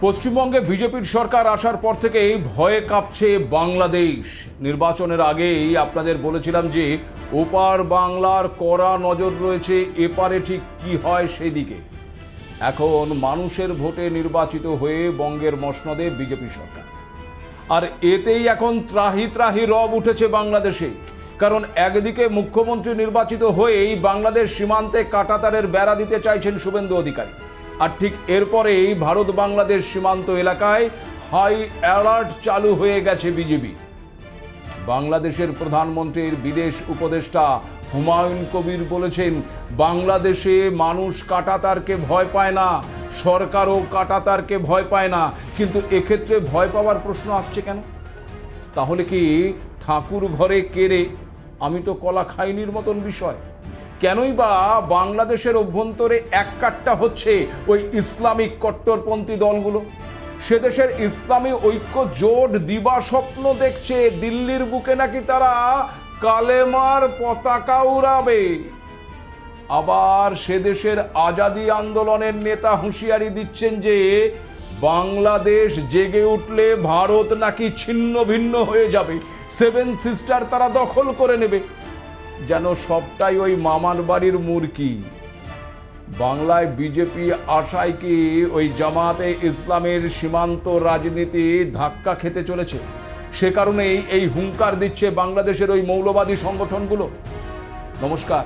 পশ্চিমবঙ্গে বিজেপির সরকার আসার পর থেকেই ভয়ে কাঁপছে বাংলাদেশ। নির্বাচনের আগেই আপনাদের বলেছিলাম যে ওপার বাংলার কড়া নজর রয়েছে, এপারে ঠিক কি হয় সেদিকে। এখন মানুষের ভোটে নির্বাচিত হয়ে বঙ্গের মসনদে বিজেপি সরকার, আর এতেই এখন ত্রাহি ত্রাহি রব উঠেছে বাংলাদেশে। কারণ একদিকে মুখ্যমন্ত্রী নির্বাচিত হয়েই বাংলাদেশ সীমান্তে কাঁটাতারের বেড়া দিতে চাইছেন শুভেন্দু অধিকারী, আর ঠিক এরপরেই ভারত বাংলাদেশ সীমান্ত এলাকায় হাই অ্যালার্ট চালু হয়ে গেছে বিজেপি। বাংলাদেশের প্রধানমন্ত্রীর বিদেশ উপদেষ্টা হুমায়ুন কবির বলেছেন, বাংলাদেশে মানুষ কাঁটাতারকে ভয় পায় না, সরকারও কাঁটাতারকে ভয় পায় না। কিন্তু এক্ষেত্রে ভয় পাওয়ার প্রশ্ন আসছে কেন? তাহলে কি ঠাকুর ঘরে কেড়ে আমি তো কলা খাইনির মতন বিষয়? কেনই বা বাংলাদেশের অভ্যন্তরে এক কাট্টা হচ্ছে ওই ইসলামিক কট্টরপন্থী দলগুলো? সে দেশের ইসলামী ঐক্য জোট দিবা স্বপ্ন দেখছে দিল্লির বুকে নাকি তারা কালেমার পতাকা উড়াবে। আবার সে দেশের আজাদি আন্দোলনের নেতা হুঁশিয়ারি দিচ্ছেন যে বাংলাদেশ জেগে উঠলে ভারত নাকি ছিন্ন ভিন্ন হয়ে যাবে, সেভেন সিস্টার তারা দখল করে নেবে। যেন সবটাই ওই মামার বাড়ির মুরকি। বাংলায় বিজেপি আশায় কি ওই জামাতে ইসলামের সীমান্ত রাজনীতি ধাক্কা খেতে চলেছে? সে কারণেই এই হুঙ্কার দিচ্ছে বাংলাদেশের ওই মৌলবাদী সংগঠনগুলো। নমস্কার,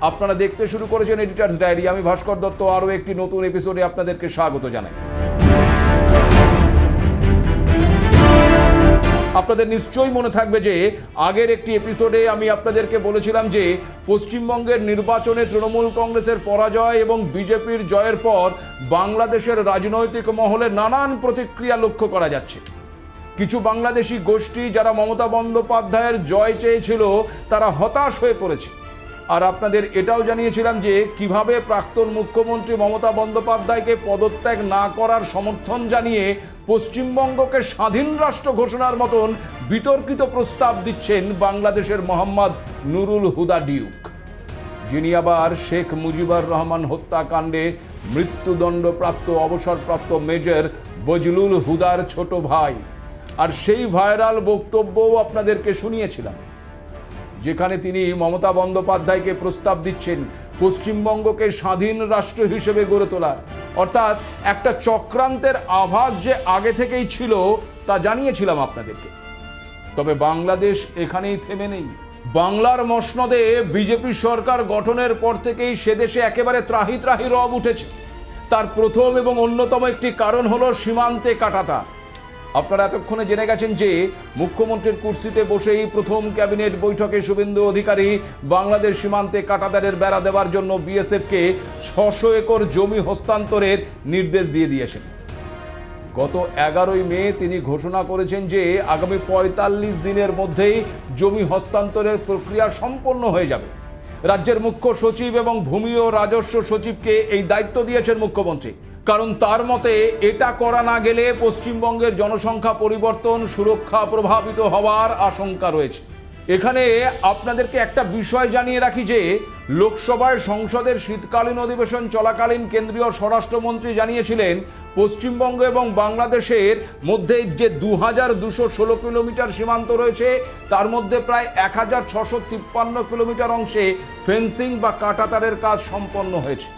আপনারা দেখতে শুরু করেছেন এডিটার্স ডায়েরি। আমি ভাস্কর দত্ত আরও একটি নতুন এপিসোডে আপনাদেরকে স্বাগত জানাই। আপনাদের নিশ্চয়ই মনে থাকবে যে আগের একটি এপিসোডে আমি আপনাদেরকে বলেছিলাম যে পশ্চিমবঙ্গের নির্বাচনে তৃণমূল কংগ্রেসের পরাজয় এবং বিজেপির জয়ের পর বাংলাদেশের রাজনৈতিক মহলে নানান প্রতিক্রিয়া লক্ষ্য করা যাচ্ছে। কিছু বাংলাদেশি গোষ্ঠী যারা মমতা বন্দ্যোপাধ্যায়ের জয় চেয়েছিল তারা হতাশ হয়ে পড়েছে। আর আপনাদের এটাও জানিয়েছিলাম যে কিভাবে প্রাক্তন মুখ্যমন্ত্রী মমতা বন্দ্যোপাধ্যায়কে পদত্যাগ না করার সমর্থন জানিয়ে পশ্চিমবঙ্গকে স্বাধীন রাষ্ট্র ঘোষণার মতন বিতর্কিত প্রস্তাব দিচ্ছেন বাংলাদেশের মোহাম্মদ নুরুল হুদা ডিউক, যিনি আবার শেখ মুজিবুর রহমান হত্যাকাণ্ডে মৃত্যুদণ্ডপ্রাপ্ত অবসরপ্রাপ্ত মেজর বজলুল হুদার ছোট ভাই। আর সেই ভাইরাল বক্তব্যও আপনাদেরকে শুনিয়েছিলাম, যেখানে তিনি মমতা বন্দ্যোপাধ্যায়কে প্রস্তাব দিচ্ছেন পশ্চিমবঙ্গকে স্বাধীন রাষ্ট্র হিসেবে গড়ে তোলার। অর্থাৎ একটা চক্রান্তের আভাস যে আগে থেকেই ছিল তা জানিয়েছিলাম আপনাদেরকে। তবে বাংলাদেশ এখানেই থেমে নেই। বাংলার মসনদে বিজেপি সরকার গঠনের পর থেকেই সে দেশে একেবারে ত্রাহি ত্রাহি রব উঠেছে। তার প্রথম এবং অন্যতম একটি কারণ হলো সীমান্তে কাঁটাতার। আপনারা এতক্ষণে জেনে গেছেন যে মুখ্যমন্ত্রীর কুর্সিতে বসেই প্রথম ক্যাবিনেট বৈঠকে শুভেন্দু অধিকারী বাংলাদেশ সীমান্তে কাঁটাতারের বেড়া দেওয়ার জন্য বিএসএফকে 600 একর জমি হস্তান্তরের নির্দেশ দিয়ে দিয়েছেন। গত 11ই মে তিনি ঘোষণা করেছেন যে আগামী 45 দিনের মধ্যেই জমি হস্তান্তরের প্রক্রিয়া সম্পন্ন হয়ে যাবে। রাজ্যের মুখ্য সচিব এবং ভূমি ও রাজস্ব সচিবকে এই দায়িত্ব দিয়েছেন মুখ্যমন্ত্রী। কারণ তার মতে এটা করা না গেলে পশ্চিমবঙ্গের জনসংখ্যা পরিবর্তন সুরক্ষা প্রভাবিত হওয়ার আশঙ্কা রয়েছে। এখানে আপনাদেরকে একটা বিষয় জানিয়ে রাখি যে লোকসভায় সংসদের শীতকালীন অধিবেশন চলাকালীন কেন্দ্রীয় স্বরাষ্ট্রমন্ত্রী জানিয়েছিলেন পশ্চিমবঙ্গ এবং বাংলাদেশের মধ্যে যে 2216 কিলোমিটার সীমান্ত রয়েছে তার মধ্যে প্রায় 1653 কিলোমিটার অংশে ফেন্সিং বা কাঁটাতারের কাজ সম্পন্ন হয়েছে।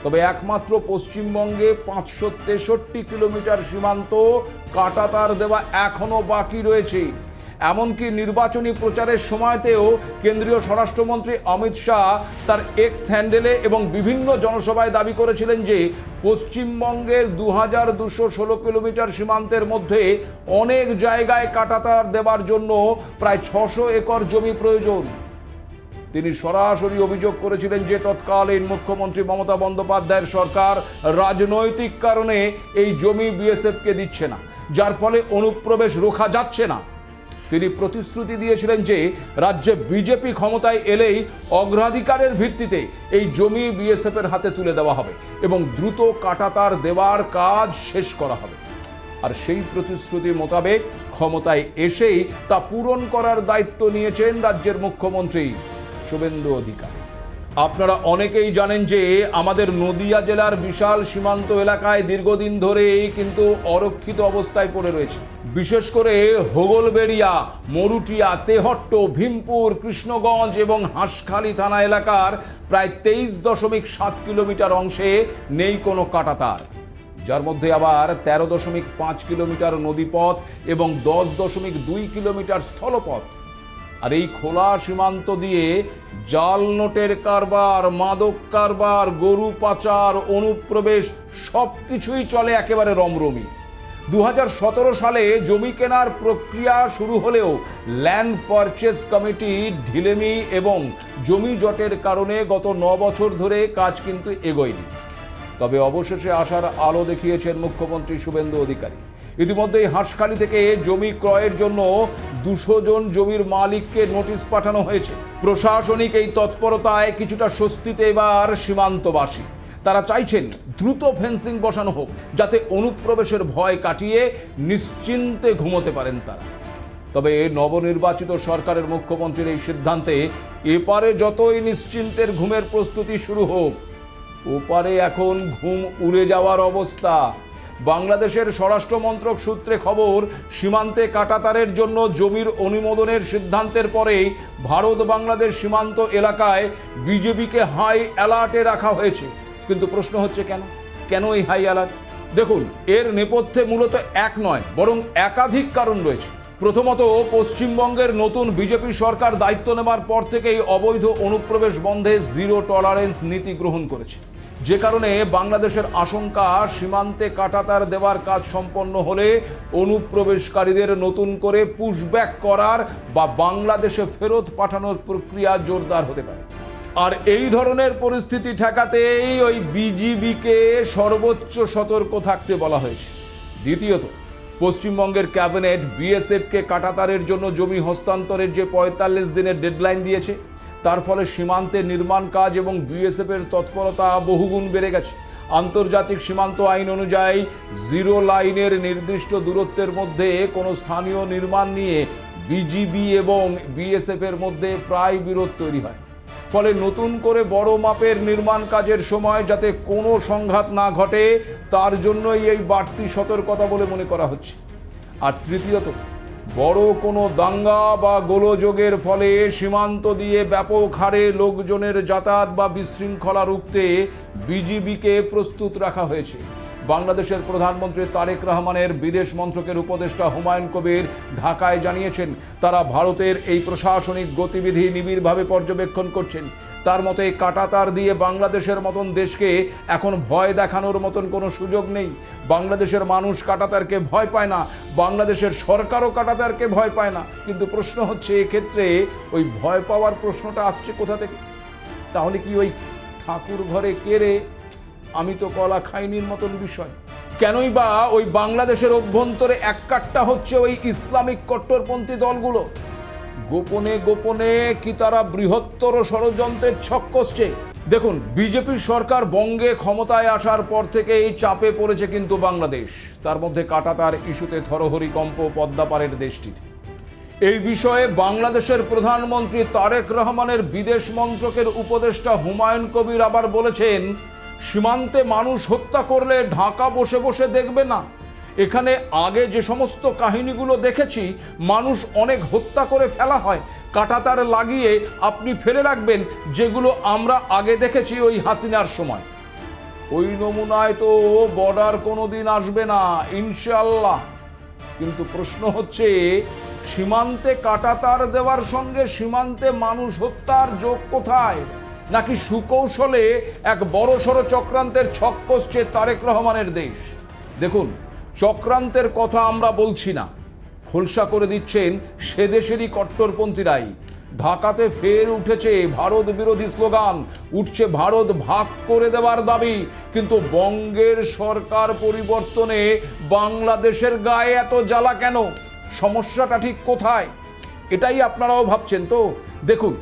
তবে একমাত্র পশ্চিমবঙ্গে 563 কিলোমিটার সীমান্ত কাঁটাতার দেওয়া এখনও বাকি রয়েছে। এমনকি নির্বাচনী প্রচারের সময়তেও কেন্দ্রীয় স্বরাষ্ট্রমন্ত্রী অমিত শাহ তার এক্স হ্যান্ডেলে এবং বিভিন্ন জনসভায় দাবি করেছিলেন যে পশ্চিমবঙ্গের 2216 কিলোমিটার সীমান্তের মধ্যে অনেক জায়গায় কাঁটাতার দেওয়ার জন্য প্রায় 600 একর জমি প্রয়োজন। তিনি সরাসরি অভিযোগ করেছিলেন যে তৎকালীন মুখ্যমন্ত্রী মমতা বন্দ্যোপাধ্যায়ের সরকার রাজনৈতিক কারণে এই জমি বিএসএফকে দিচ্ছে না, যার ফলে অনুপ্রবেশ রোখা যাচ্ছে না। তিনি প্রতিশ্রুতি দিয়েছিলেন যে রাজ্যে বিজেপি ক্ষমতায় এলেই অগ্রাধিকারের ভিত্তিতে এই জমি বিএসএফের হাতে তুলে দেওয়া হবে এবং দ্রুত কাঁটাতার দেওয়ার কাজ শেষ করা হবে। আর সেই প্রতিশ্রুতি মোতাবেক ক্ষমতায় এসেই তা পূরণ করার দায়িত্ব নিয়েছেন রাজ্যের মুখ্যমন্ত্রী শুভেন্দু অধিকারী। আপনারা অনেকেই জানেন যে আমাদের নদিয়া জেলার বিশাল সীমান্ত এলাকায় দীর্ঘদিন ধরেই কিন্তু অরক্ষিত অবস্থায় পড়ে রয়েছে। বিশেষ করে হোগলবেড়িয়া, মরুটিয়া, তেহট্ট, ভীমপুর, কৃষ্ণগঞ্জ এবং হাঁসখালি থানা এলাকার প্রায় 23.7 কিলোমিটার অংশে নেই কোনো কাঁটাতার, যার মধ্যে আবার 13.5 কিলোমিটার নদীপথ এবং 10.2 কিলোমিটার স্থলপথ। আর এই খোলা সীমান্ত দিয়ে জাল নোটের কারবার, মাদক কারবার, গরু পাচার, অনুপ্রবেশ সব কিছুই চলে একেবারে রমরমি। 2017 সালে জমি কেনার প্রক্রিয়া শুরু হলেও ল্যান্ড পারচেস কমিটি ঢিলেমি এবং জমি জটের কারণে গত 9 বছর ধরে কাজ কিন্তু এগোয়নি। তবে অবশেষে আসার আলো দেখিয়েছেন মুখ্যমন্ত্রী শুভেন্দু অধিকারী। ইতিমধ্যেই হাঁসখালি থেকে জমি ক্রয়ের জন্য 200 জন জমির মালিককে নোটিশ পাঠানো হয়েছে। প্রশাসনিক এই তৎপরতায় কিছুটা স্বস্তিতে এবার সীমান্তবাসী। তারা চাইছেন দ্রুত ফেন্সিং বসানো হোক, যাতে অনুপ্রবেশের ভয় কাটিয়ে নিশ্চিন্তে ঘুমোতে পারেন তারা। তবে নবনির্বাচিত সরকারের মুখ্যমন্ত্রীর এই সিদ্ধান্তে এপারে যতই নিশ্চিন্তের ঘুমের প্রস্তুতি শুরু হোক, ওপারে এখন ঘুম উড়ে যাওয়ার অবস্থা। বাংলাদেশের স্বরাষ্ট্র মন্ত্রক সূত্রে খবর, সীমান্তে কাঁটাতারের জন্য জমির অনুমোদনের সিদ্ধান্তের পরেই ভারত বাংলাদেশ সীমান্ত এলাকায় বিজেপিকে হাই অ্যালার্টে রাখা হয়েছে। কিন্তু প্রশ্ন হচ্ছে কেন এই হাই অ্যালার্ট? দেখুন, এর নেপথ্যে মূলত এক নয় বরং একাধিক কারণ রয়েছে। প্রথমত, পশ্চিমবঙ্গের নতুন বিজেপি সরকার দায়িত্ব নেওয়ার পর থেকেই অবৈধ অনুপ্রবেশ বন্ধে জিরো টলারেন্স নীতি গ্রহণ করেছে, যে কারণে বাংলাদেশের আশঙ্কা সীমান্তে কাঁটাতার দেওয়ার কাজ সম্পন্ন হলে অনুপ্রবেশকারীদের নতুন করে পুশব্যাক করার বা বাংলাদেশে ফেরত পাঠানোর প্রক্রিয়া জোরদার হতে পারে। আর এই ধরনের পরিস্থিতি ঠেকাতেই ওই বিজিবিকে সর্বোচ্চ সতর্ক থাকতে বলা হয়েছে। দ্বিতীয়ত, পশ্চিমবঙ্গের ক্যাবিনেট বিএসএফকে কাঁটাতারের জন্য জমি হস্তান্তরের যে 45 দিনের ডেডলাইন দিয়েছে, তার ফলে সীমান্তে নির্মাণ কাজ এবং বিএসএফের তৎপরতা বহুগুণ বেড়ে গেছে। আন্তর্জাতিক সীমান্ত আইন অনুযায়ী জিরো লাইনের নির্দিষ্ট দূরত্বের মধ্যে কোনো স্থানীয় নির্মাণ নিয়ে বিজিবি এবং বিএসএফের মধ্যে প্রায় বিরোধ তৈরি হয়। ফলে নতুন করে বড় মাপের নির্মাণ কাজের সময় যাতে কোনো সংঘাত না ঘটে, তার জন্যই এই বাড়তি সতর্কতা বলে মনে করা হচ্ছে। আর তৃতীয়ত, বড় কোনো দাঙ্গা বা গোলযোগের ফলে সীমান্ত দিয়ে ব্যাপক হারে লোকজনের যাতায়াত বা বিশৃঙ্খলা রুখতে বিজিবিকে প্রস্তুত রাখা হয়েছে। বাংলাদেশের প্রধানমন্ত্রী তারেক রহমানের বিদেশ মন্ত্রকের উপদেষ্টা হুমায়ুন কবির ঢাকায় জানিয়েছেন, তারা ভারতের এই প্রশাসনিক গতিবিধি নিবিড়ভাবে পর্যবেক্ষণ করছেন। তার মতে, কাঁটাতার দিয়ে বাংলাদেশের মতন দেশকে এখন ভয় দেখানোর মতন কোনো সুযোগ নেই। বাংলাদেশের মানুষ কাঁটাতারকে ভয় পায় না, বাংলাদেশের সরকারও কাঁটাতারকে ভয় পায় না। কিন্তু প্রশ্ন হচ্ছে, এক্ষেত্রে ওই ভয় পাওয়ার প্রশ্নটা আসছে কোথা থেকে? তাহলে কি ওই ঠাকুর ঘরে কেড়ে আমি তো কলা খাইনির মতন বিষয়? কেনই বা ওই বাংলাদেশের অভ্যন্তরে এক কাট্টা হচ্ছে ওই ইসলামিক কট্টরপন্থী দলগুলো? গোপনে গোপনে কি তারা বৃহত্তর ষড়যন্ত্রের ছক কষছে? দেখুন, বিজেপি সরকার বঙ্গে ক্ষমতায় আসার পর থেকেই চাপে পড়েছে কিন্তু বাংলাদেশ। তার মধ্যে কাঁটাতার ইস্যুতে থরহরিকম্প পদ্মাপাড়ের দেশটির। এই বিষয়ে বাংলাদেশের প্রধানমন্ত্রী তারেক রহমানের বিদেশ মন্ত্রকের উপদেষ্টা হুমায়ুন কবির আবার বলেছেন, সীমান্তে মানুষ হত্যা করলে ঢাকা বসে বসে দেখবে না। এখানে আগে যে সমস্ত কাহিনীগুলো দেখেছি, মানুষ অনেক হত্যা করে ফেলা হয়, কাঁটাতার লাগিয়ে আপনি ফেলে রাখবেন, যেগুলো আমরা আগে দেখেছি ওই হাসিনার সময়। ওই নমুনায় তো বর্ডার কোনোদিন আসবে না ইনশাআল্লাহ। কিন্তু প্রশ্ন হচ্ছে, সীমান্তে কাঁটাতার দেওয়ার সঙ্গে সীমান্তে মানুষ হত্যার যোগ কোথায়? নাকি সুকৌশলে এক বড়সড় চক্রান্তের ছক কষছে তারেক রহমানের দেশ? দেখুন, চক্রান্তের কথা আমরা বলছি না, খোলসা করে দিচ্ছেন সে দেশেরই কট্টরপন্থীরাই। ঢাকাতে ফের উঠেছে ভারত বিরোধী স্লোগান, উঠছে ভারত ভাগ করে দেওয়ার দাবি। কিন্তু বঙ্গের সরকার পরিবর্তনে বাংলাদেশের গায়ে এত জ্বালা কেন? সমস্যাটা ঠিক কোথায়? এটাই আপনারাও ভাবছেন তো? দেখুন,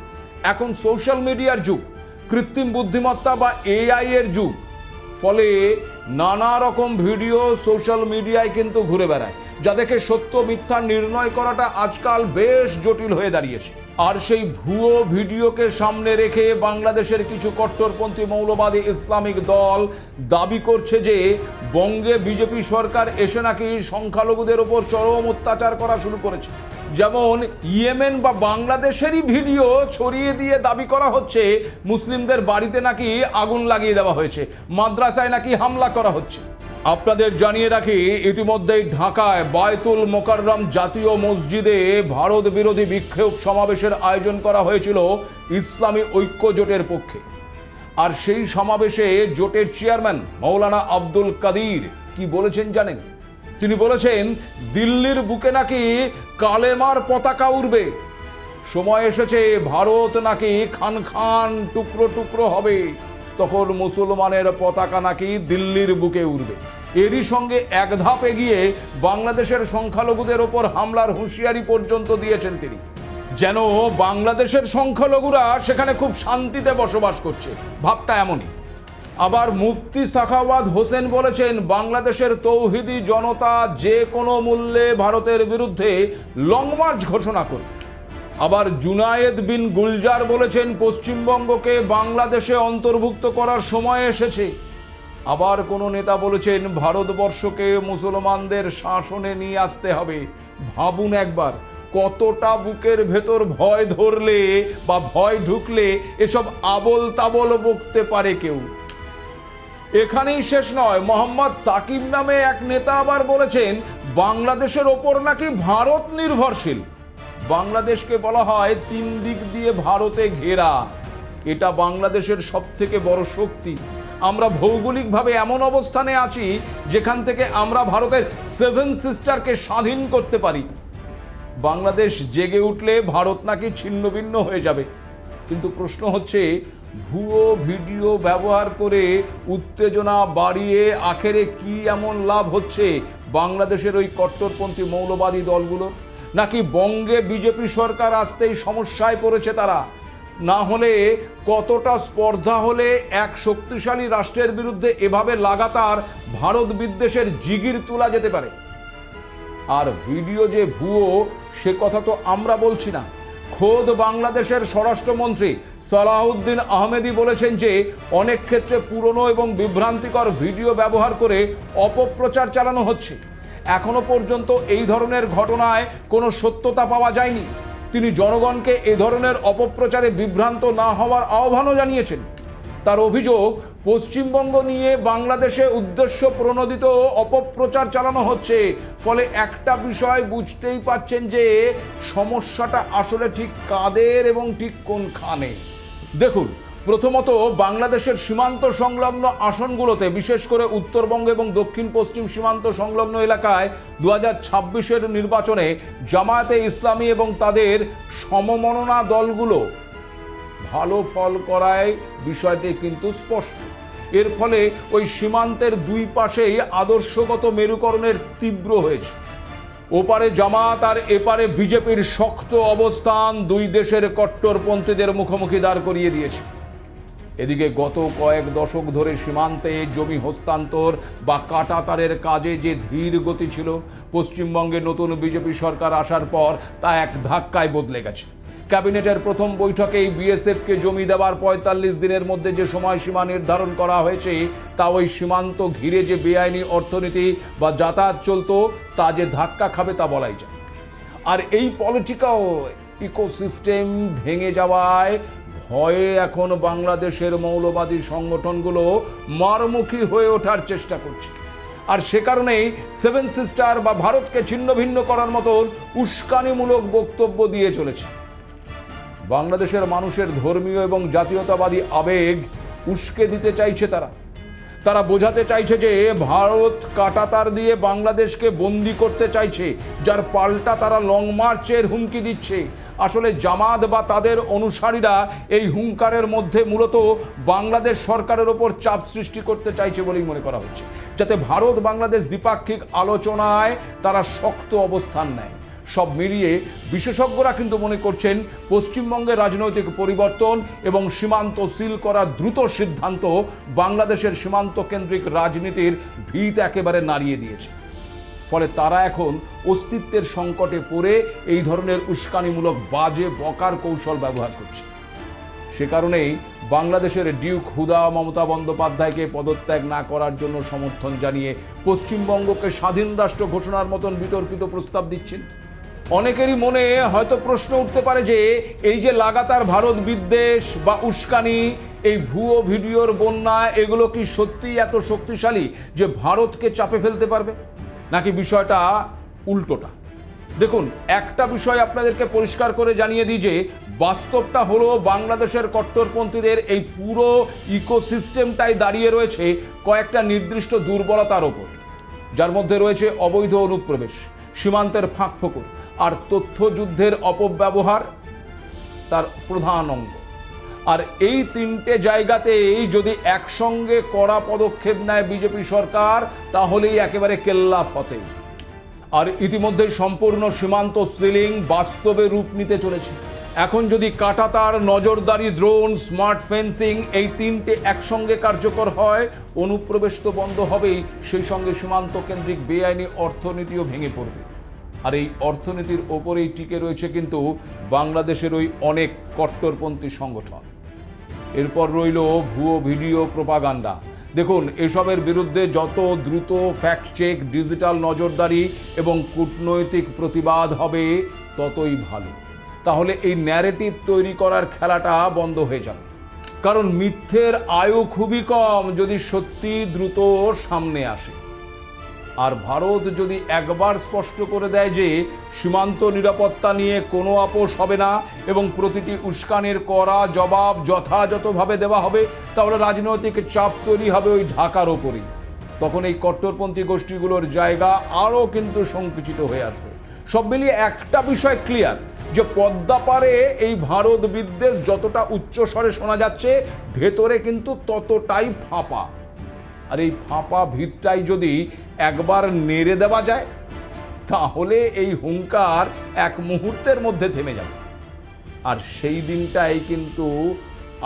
এখন সোশ্যাল মিডিয়ার যুগ, কৃত্রিম বুদ্ধিমত্তা বা এআই এর যুগ। ফলে নানা রকম ভিডিও সোশ্যাল মিডিয়ায় কিন্তু ঘুরে বেড়ায়, যা দেখে সত্য মিথ্যা নির্ণয় করাটা আজকাল বেশ জটিল হয়ে দাঁড়িয়েছে। আর সেই ভুয়ো ভিডিওকে সামনে রেখে বাংলাদেশের কিছু কট্টরপন্থী মৌলবাদী ইসলামিক দল দাবি করছে যে বঙ্গে বিজেপি সরকার এসে নাকি সংখ্যালঘুদের ওপর চরম অত্যাচার করা শুরু করেছে। যেমন ইয়েমেন বা বাংলাদেশেরই ভিডিও ছড়িয়ে দিয়ে দাবি করা হচ্ছে মুসলিমদের বাড়িতে নাকি আগুন লাগিয়ে দেওয়া হয়েছে, মাদ্রাসায় নাকি হামলা করা হচ্ছে। আপনাদের জানিয়ে রাখি, ইতিমধ্যেই ঢাকায় বায়তুল মোকাররম জাতীয় মসজিদে ভারত বিরোধী বিক্ষোভ সমাবেশের আয়োজন করা হয়েছিল ইসলামী ঐক্য জোটের পক্ষে। আর সেই সমাবেশে জোটের চেয়ারম্যান মৌলানা আব্দুল কাদির কি বলেছেন জানেন? তিনি বলেছেন দিল্লির বুকে নাকি কালেমার পতাকা উড়বে, সময় এসেছে ভারত নাকি খান খান টুকরো টুকরো হবে, তখন মুসলমানের পতাকা নাকি দিল্লির বুকে উড়বে। এরই সঙ্গে এক ধাপ এগিয়ে বাংলাদেশের সংখ্যালঘুদের ওপর হামলার হুঁশিয়ারি পর্যন্ত দিয়েছেন তিনি, যেন বাংলাদেশের সংখ্যালঘুরা সেখানে খুব শান্তিতে বসবাস করছে, ভাবটা এমনই। আবার মুফতি সাখাওয়াত হোসেন বলেছেন বাংলাদেশের তৌহিদি জনতা যে কোনো মূল্যে ভারতের বিরুদ্ধে লং মার্চ ঘোষণা করবে। আবার জুনায়েদ বিন গুলজার বলেছেন পশ্চিমবঙ্গকে বাংলাদেশে অন্তর্ভুক্ত করার সময় এসেছে। আবার কোনো নেতা বলেছেন ভারতবর্ষকে মুসলমানদের শাসনে নিয়ে আসতে হবে। ভাবুন একবার, কতটা বুকের ভেতর ভয় ধরলে বা ভয় ঢুকলে এসব আবল তাবল বকতে পারে কেউ। এখানেই শেষ নয়, মোহাম্মদ সাকিব নামে এক নেতা আবার বলেছেন বাংলাদেশের ওপর নাকি ভারত নির্ভরশীল। বাংলাদেশকে বলা হয় তিন দিক দিয়ে ভারতে ঘেরা, এটা বাংলাদেশের সবথেকে বড় শক্তি। আমরা ভৌগোলিকভাবে এমন অবস্থানে আছি যেখান থেকে আমরা ভারতের 7 সিস্টারকে স্বাধীন করতে পারি। বাংলাদেশ জেগে উঠলে ভারত নাকি ছিন্নভিন্ন হয়ে যাবে। কিন্তু প্রশ্ন হচ্ছে, ভুয়ো ভিডিও ব্যবহার করে উত্তেজনা বাড়িয়ে আখেরে কি এমন লাভ হচ্ছে বাংলাদেশের ওই কট্টরপন্থী মৌলবাদী দলগুলোর? নাকি বঙ্গে বিজেপি সরকার আসতেই সমস্যায় পড়েছে তারা? না হলে কতটা স্পর্ধা হলে এক শক্তিশালী রাষ্ট্রের বিরুদ্ধে এভাবে লাগাতার ভারত বিদ্বেষের জিগির তোলা যেতে পারে? আর ভিডিও যে ভুয়ো সে কথা তো আমরা বলছি না, খোদ বাংলাদেশের স্বরাষ্ট্রমন্ত্রী সালাউদ্দিন আহমেদি বলেছেন যে অনেক ক্ষেত্রে পুরনো এবং বিভ্রান্তিকর ভিডিও ব্যবহার করে অপপ্রচার চালানো হচ্ছে। এখনো পর্যন্ত এই ধরনের ঘটনায় কোনো সত্যতা পাওয়া যায়নি। তিনি জনগণকে এ ধরনের অপপ্রচারে বিভ্রান্ত না হওয়ার আহ্বানও জানিয়েছেন। তার অভিযোগ, পশ্চিমবঙ্গ নিয়ে বাংলাদেশে উদ্দেশ্য প্রণোদিত অপপ্রচার চালানো হচ্ছে। ফলে একটা বিষয় বুঝতেই পারছেন যে সমস্যাটা আসলে ঠিক কাদের এবং ঠিক কোনখানে। দেখুন, প্রথমত বাংলাদেশের সীমান্ত সংলগ্ন আসনগুলোতে, বিশেষ করে উত্তরবঙ্গ এবং দক্ষিণ পশ্চিম সীমান্ত সংলগ্ন এলাকায় 2026-এর নির্বাচনে জামায়াতে ইসলামী এবং তাদের সমমননা দলগুলো ভালো ফল করায় বিষয়টি কিন্তু স্পষ্ট। এর ফলে ওই সীমান্তের দুই পাশেই আদর্শগত মেরুকরণের তীব্র হয়েছে। ওপারে জামাত আর এপারে বিজেপির শক্ত অবস্থান দুই দেশের কট্টরপন্থীদের মুখোমুখি দাঁড় করিয়ে দিয়েছে। এদিকে গত কয়েক দশক ধরে সীমান্তে জমি হস্তান্তর বা কাটাতারের কাজে যে ধীর গতি ছিল, পশ্চিমবঙ্গে নতুন বিজেপি সরকার আসার পর তা এক ধাক্কায় বদলে গেছে। ক্যাবিনেটের প্রথম বৈঠকেই বিএসএফকে জমি দেওয়ার 45 দিনের মধ্যে যে সময়সীমা নির্ধারণ করা হয়েছে, তা ওই সীমান্ত ঘিরে যে বেআইনি অর্থনীতি বা যাতায়াত চলতো তা যে ধাক্কা খাবে তা বলাই যায়। আর এই পলিটিক্যাল ইকোসিস্টেম ভেঙে যাওয়ায় ভয়ে এখন বাংলাদেশের মৌলবাদী সংগঠনগুলো মারমুখী হয়ে ওঠার চেষ্টা করছে। আর সে কারণেই 7 সিস্টার বা ভারতকে ছিন্ন ভিন্ন করার মতন উস্কানিমূলক বক্তব্য দিয়ে চলেছে। বাংলাদেশের মানুষের ধর্মীয় এবং জাতীয়তাবাদী আবেগ উস্কে দিতে চাইছে তারা বোঝাতে চাইছে যে ভারত কাঁটাতার দিয়ে বাংলাদেশকে বন্দি করতে চাইছে, যার পাল্টা তারা লং মার্চের হুমকি দিচ্ছে। আসলে জামাত বা তাদের অনুসারীরা এই হুঙ্কারের মধ্যে মূলত বাংলাদেশ সরকারের ওপর চাপ সৃষ্টি করতে চাইছে বলেই মনে করা হচ্ছে, যাতে ভারত বাংলাদেশ দ্বিপাক্ষিক আলোচনায় তারা শক্ত অবস্থান নেয়। সব মিলিয়ে বিশেষজ্ঞরা কিন্তু মনে করছেন পশ্চিমবঙ্গের রাজনৈতিক পরিবর্তন এবং সীমান্ত সিল করার দ্রুত সিদ্ধান্ত বাংলাদেশের সীমান্ত কেন্দ্রিক রাজনীতির ভিত একেবারে নাড়িয়ে দিয়েছে। ফলে তারা এখন অস্তিত্বের সংকটে পড়ে এই ধরনের উস্কানিমূলক বাজে বকার কৌশল ব্যবহার করছে। সে কারণেই বাংলাদেশের ডিউক হুদা মমতা বন্দ্যোপাধ্যায়কে পদত্যাগ না করার জন্য সমর্থন জানিয়ে পশ্চিমবঙ্গকে স্বাধীন রাষ্ট্র ঘোষণার মতন বিতর্কিত প্রস্তাব দিচ্ছেন। অনেকেরই মনে হয়তো প্রশ্ন উঠতে পারে যে এই যে লাগাতার ভারত বিদ্বেষ বা উস্কানি, এই ভুয়ো ভিডিওর বন্যা, এগুলো কি সত্যিই এত শক্তিশালী যে ভারতকে চাপে ফেলতে পারবে, নাকি বিষয়টা উল্টোটা? দেখুন, একটা বিষয় আপনাদেরকে পরিষ্কার করে জানিয়ে দিই যে বাস্তবটা হলো বাংলাদেশের কট্টরপন্থীদের এই পুরো ইকোসিস্টেমটাই দাঁড়িয়ে রয়েছে কয়েকটা নির্দিষ্ট দুর্বলতার ওপর, যার মধ্যে রয়েছে অবৈধ অনুপ্রবেশ, সীমান্তের ফাঁকফোকর আর তথ্যযুদ্ধের অপব্যবহার তার প্রধান অঙ্গ। আর এই তিনটে জায়গাতেই যদি একসঙ্গে কড়া পদক্ষেপ নেয় বিজেপি সরকার, তাহলেই একেবারে কেল্লা ফতে। আর ইতিমধ্যেই সম্পূর্ণ সীমান্ত সিলিং বাস্তবে রূপ নিতে চলেছে। এখন যদি কাঁটাতার, নজরদারি, ড্রোন, স্মার্ট ফেন্সিং এই তিনটে একসঙ্গে কার্যকর হয়, অনুপ্রবেশ তো বন্ধ হবেই, সেই সঙ্গে সীমান্ত কেন্দ্রিক বেআইনি অর্থনীতিও ভেঙে পড়বে। আর এই অর্থনীতির ওপরেই টিকে রয়েছে কিন্তু বাংলাদেশের ওই অনেক কট্টরপন্থী সংগঠন। এরপর রইল ভুয়ো ভিডিও প্রোপাগান্ডা। দেখুন, এসবের বিরুদ্ধে যত দ্রুত ফ্যাক্ট চেক, ডিজিটাল নজরদারি এবং কূটনৈতিক প্রতিবাদ হবে ততই ভালো। তাহলে এই ন্যারেটিভ তৈরি করার খেলাটা বন্ধ হয়ে যাবে, কারণ মিথ্যের আয়ু খুবই কম যদি সত্যি দ্রুত সামনে আসে। আর ভারত যদি একবার স্পষ্ট করে দেয় যে সীমান্ত নিরাপত্তা নিয়ে কোনো আপোষ হবে না এবং প্রতিটি উস্কানির কড়া জবাব যথাযথভাবে দেওয়া হবে, তাহলে রাজনৈতিক চাপ তৈরি হবে ওই ঢাকার ওপরেই। তখন এই কট্টরপন্থী গোষ্ঠীগুলোর জায়গা আরও কিন্তু সংকুচিত হয়ে আসবে। সব মিলিয়ে একটা বিষয় ক্লিয়ার, যে পদ্মা পারে এই ভারত বিদ্বেষ যতটা উচ্চস্বরে শোনা যাচ্ছে, ভেতরে কিন্তু ততটাই ফাঁপা। আর এই ফাঁপা ভিতটাই যদি একবার নেড়ে দেওয়া যায়, তাহলে এই হুঙ্কার এক মুহূর্তের মধ্যে থেমে যাবে। আর সেই দিনটাই কিন্তু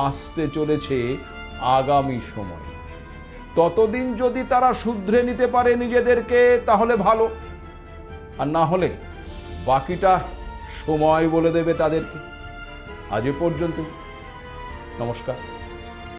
আসতে চলেছে আগামী সময়ে। ততদিন যদি তারা শুধরে নিতে পারে নিজেদেরকে, তাহলে ভালো, আর না হলে বাকিটা সময় বলে দেবে তাদেরকে। আজ এ পর্যন্ত, নমস্কার।